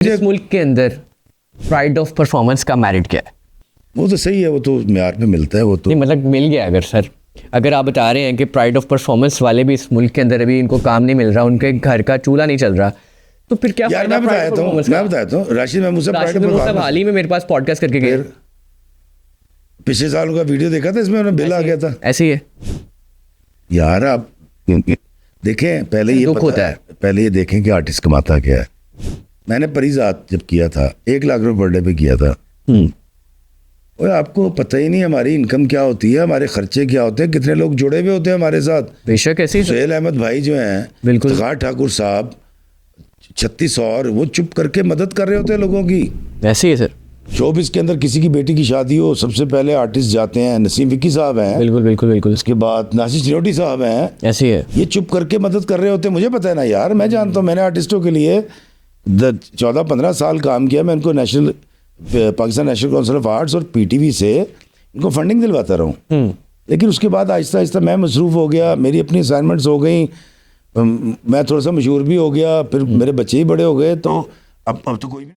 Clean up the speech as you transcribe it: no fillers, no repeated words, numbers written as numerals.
इस मुल्क के अंदर प्राइड ऑफ परफॉर्मेंस का मेरिट क्या है? वो तो सही है, वो तो म्यार पे मिलता है वो तो। नहीं मतलब मिल गया अगर सर, अगर आप बता रहे हैं कि प्राइड ऑफ परफॉर्मेंस वाले भी इस मुल्क के अंदर अभी इनको काम नहीं मिल रहा, उनके घर का चूल्हा नहीं चल रहा, तो फिर क्या यार मैं बताता हूँ राशिद महमूद साहब राशिद महमूद साहब हाल ही में मेरे पास पॉडकास्ट करके गए, पिछले साल का वीडियो देखा था, इसमें उन्हें बिल आ गया था। ऐसे ही है यार आप देखें, पहले ये दुख होता है। पहले ये देखें कि आर्टिस्ट कमाता क्या है। मैंने परिजात जब किया था 1 लाख रुपए पर डे पे किया था। और आपको पता ही नहीं हमारी इनकम क्या होती है, हमारे खर्चे क्या होते हैं, कितने लोग जुड़े हुए होते हैं हमारे साथ। बेशक ऐसे ही सुहेल अहमद भाई जो हैं, बिल्कुल इफ्तिखार ठाकुर साहब 36 और वो चुप करके मदद कर रहे होते हैं लोगों की। ऐसे ही है सर, शोबिस के अंदर किसी की बेटी की शादी हो, सबसे पहले आर्टिस्ट जाते हैं। नसीम विक्की साहब हैं, बिल्कुल बिल्कुल बिल्कुल, उसके बाद नासिर चिनोटी साहब हैं, ऐसे ही है। ये चुप करके मदद कर रहे होते हैं। मुझे पता है ना यार, मैं जानता हूँ, मैंने आर्टिस्टों के लिए 14-15 साल काम किया। मैं इनको Pakistan national council of arts और पीटीवी से इनको फंडिंग दिलवाता रहा हूँ। लेकिन उसके बाद आहिस्ता आहिस्ता मैं मसरूफ़ हो गया, मेरी अपनी असाइनमेंट्स हो गई, मैं थोड़ा सा मशहूर भी हो गया, फिर मेरे बच्चे ही बड़े हो गए, तो अब तो कोई भी